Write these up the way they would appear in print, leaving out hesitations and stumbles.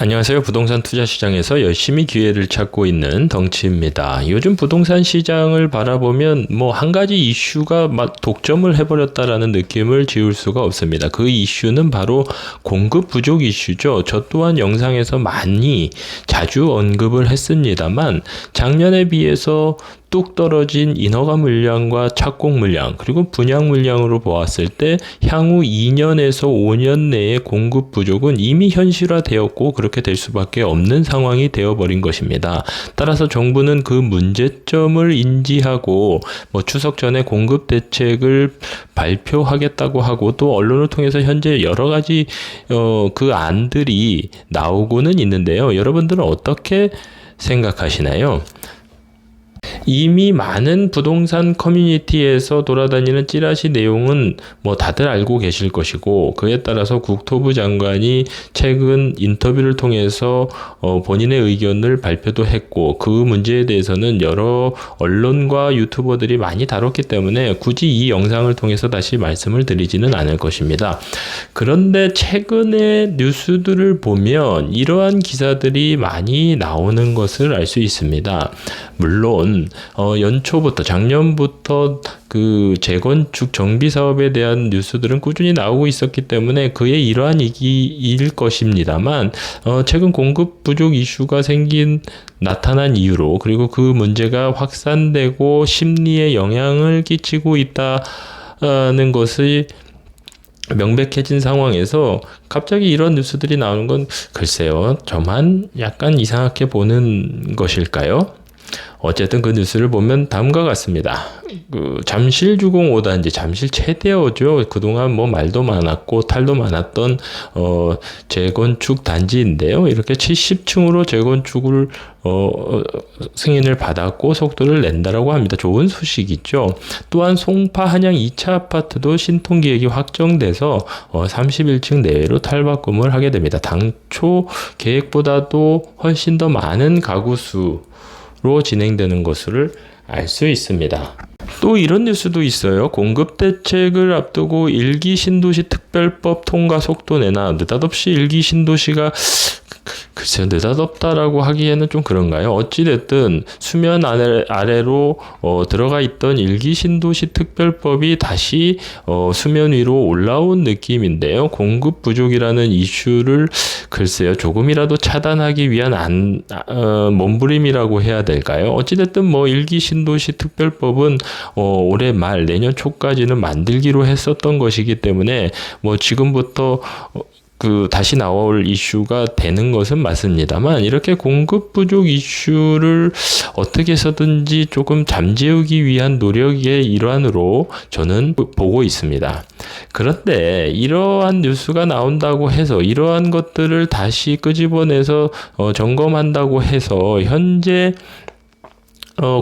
안녕하세요. 부동산 투자 시장에서 열심히 기회를 찾고 있는 덩치입니다. 요즘 부동산 시장을 바라보면 한 가지 이슈가 막 독점을 해버렸다라는 느낌을 지울 수가 없습니다. 그 이슈는 바로 공급 부족 이슈죠. 저 또한 영상에서 많이 자주 언급을 했습니다만 작년에 비해서 뚝 떨어진 인허가 물량과 착공 물량 그리고 분양 물량으로 보았을 때 향후 2년에서 5년 내에 공급 부족은 이미 현실화되었고 그렇게 될 수밖에 없는 상황이 되어버린 것입니다. 따라서 정부는 그 문제점을 인지하고 추석 전에 공급 대책을 발표하겠다고 하고 또 언론을 통해서 현재 여러 가지 그 안들이 나오고는 있는데요. 여러분들은 어떻게 생각하시나요? 이미 많은 부동산 커뮤니티에서 돌아다니는 찌라시 내용은 다들 알고 계실 것이고, 그에 따라서 국토부 장관이 최근 인터뷰를 통해서 본인의 의견을 발표도 했고, 그 문제에 대해서는 여러 언론과 유튜버들이 많이 다뤘기 때문에 굳이 이 영상을 통해서 다시 말씀을 드리지는 않을 것입니다. 그런데 최근의 뉴스들을 보면 이러한 기사들이 많이 나오는 것을 알 수 있습니다. 물론 연초부터 작년부터 그 재건축 정비 사업에 대한 뉴스들은 꾸준히 나오고 있었기 때문에 그의 이러한 얘기일 것입니다만 최근 공급 부족 이슈가 나타난 이유로 그리고 그 문제가 확산되고 심리에 영향을 끼치고 있다는 것이 명백해진 상황에서 갑자기 이런 뉴스들이 나오는 건 글쎄요, 저만 약간 이상하게 보는 것일까요? 어쨌든 그 뉴스를 보면 다음과 같습니다. 잠실 주공 5단지, 잠실 최대어죠. 그동안 말도 많았고 탈도 많았던 재건축 단지인데요. 이렇게 70층으로 재건축을 승인을 받았고 속도를 낸다라고 합니다. 좋은 소식이죠. 또한 송파 한양 2차 아파트도 신통기획이 확정돼서 31층 내외로 탈바꿈을 하게 됩니다. 당초 계획보다도 훨씬 더 많은 가구 수로 진행되는 것을 알 수 있습니다. 또 이런 뉴스도 있어요. 공급 대책을 앞두고 1기 신도시 특별법 통과 속도 내나 느닷없이 1기 신도시가 글쎄요, 느닷없다라고 하기에는 좀 그런가요? 어찌됐든 수면 아래로 들어가 있던 1기 신도시 특별법이 다시 수면 위로 올라온 느낌인데요. 공급 부족이라는 이슈를 글쎄요, 조금이라도 차단하기 위한 몸부림이라고 해야 될까요? 어찌됐든 1기 신도시 특별법은 올해 말 내년 초까지는 만들기로 했었던 것이기 때문에 지금부터 다시 나올 이슈가 되는 것은 맞습니다만 이렇게 공급 부족 이슈를 어떻게 해서든지 조금 잠재우기 위한 노력의 일환으로 저는 보고 있습니다. 그런데 이러한 뉴스가 나온다고 해서 이러한 것들을 다시 끄집어내서 점검한다고 해서 현재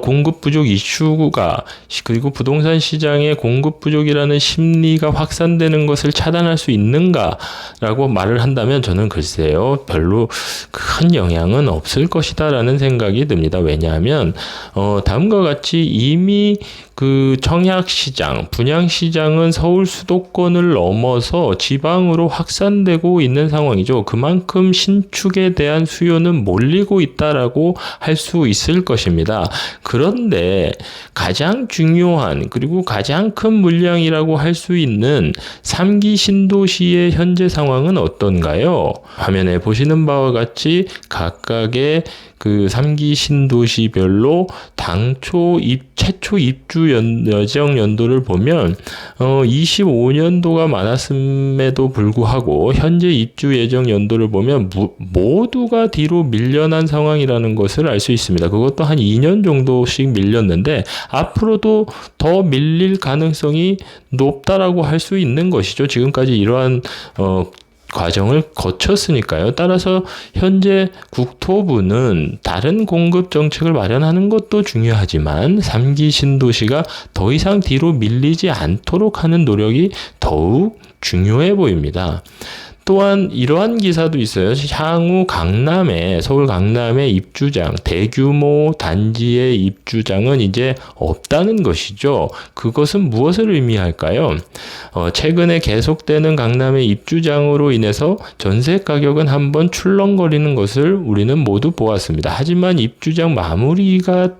공급 부족 이슈가 그리고 부동산 시장의 공급 부족이라는 심리가 확산되는 것을 차단할 수 있는가라고 말을 한다면 저는 글쎄요, 별로 큰 영향은 없을 것이다라는 생각이 듭니다. 왜냐하면 다음과 같이 이미 그 청약시장, 분양시장은 서울 수도권을 넘어서 지방으로 확산되고 있는 상황이죠. 그만큼 신축에 대한 수요는 몰리고 있다라고 할 수 있을 것입니다. 그런데 가장 중요한 그리고 가장 큰 물량이라고 할 수 있는 3기 신도시의 현재 상황은 어떤가요? 화면에 보시는 바와 같이 각각의 그 3기 신도시별로 당초 최초 입주 예정 연도를 보면 25년도가 많았음에도 불구하고 현재 입주 예정 연도를 보면 모두가 뒤로 밀려난 상황이라는 것을 알 수 있습니다. 그것도 한 2년 정도씩 밀렸는데 앞으로도 더 밀릴 가능성이 높다라고 할 수 있는 것이죠. 지금까지 이러한 과정을 거쳤으니까요. 따라서 현재 국토부는 다른 공급 정책을 마련하는 것도 중요하지만 3기 신도시가 더 이상 뒤로 밀리지 않도록 하는 노력이 더욱 중요해 보입니다. 또한 이러한 기사도 있어요. 향후 서울 강남의 입주장, 대규모 단지의 입주장은 이제 없다는 것이죠. 그것은 무엇을 의미할까요? 최근에 계속되는 강남의 입주장으로 인해서 전세 가격은 한번 출렁거리는 것을 우리는 모두 보았습니다. 하지만 입주장 마무리가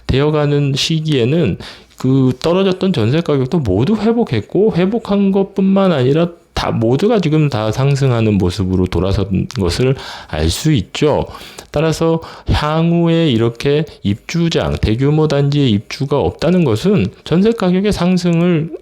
되어가는 시기에는 그 떨어졌던 전세 가격도 모두 회복했고, 회복한 것뿐만 아니라 모두가 지금 다 상승하는 모습으로 돌아선 것을 알 수 있죠. 따라서 향후에 이렇게 대규모 단지의 입주가 없다는 것은 전세 가격의 상승을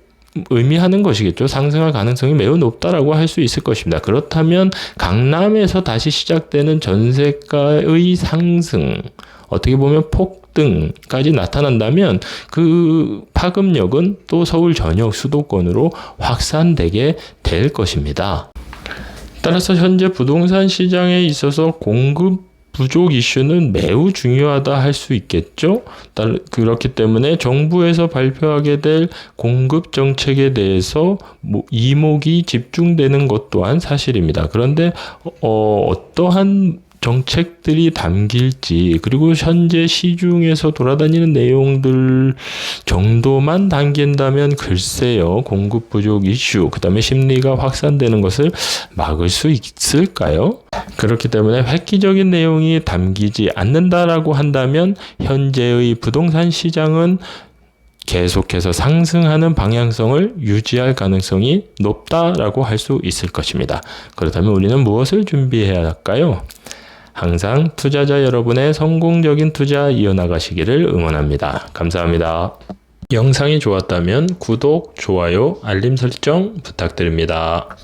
의미하는 것이겠죠. 상승할 가능성이 매우 높다라고 할 수 있을 것입니다. 그렇다면 강남에서 다시 시작되는 전세가의 상승, 어떻게 보면 폭등까지 나타난다면 그 파급력은 또 서울 전역 수도권으로 확산되게 될 것입니다. 따라서 현재 부동산 시장에 있어서 공급 부족 이슈는 매우 중요하다 할 수 있겠죠. 그렇기 때문에 정부에서 발표하게 될 공급 정책에 대해서 이목이 집중되는 것 또한 사실입니다. 그런데 어떠한 정책들이 담길지, 그리고 현재 시중에서 돌아다니는 내용들 정도만 담긴다면 글쎄요, 공급 부족 이슈, 그 다음에 심리가 확산되는 것을 막을 수 있을까요? 그렇기 때문에 획기적인 내용이 담기지 않는다라고 한다면 현재의 부동산 시장은 계속해서 상승하는 방향성을 유지할 가능성이 높다라고 할 수 있을 것입니다. 그렇다면 우리는 무엇을 준비해야 할까요? 항상 투자자 여러분의 성공적인 투자 이어나가시기를 응원합니다. 감사합니다. 영상이 좋았다면 구독, 좋아요, 알림 설정 부탁드립니다.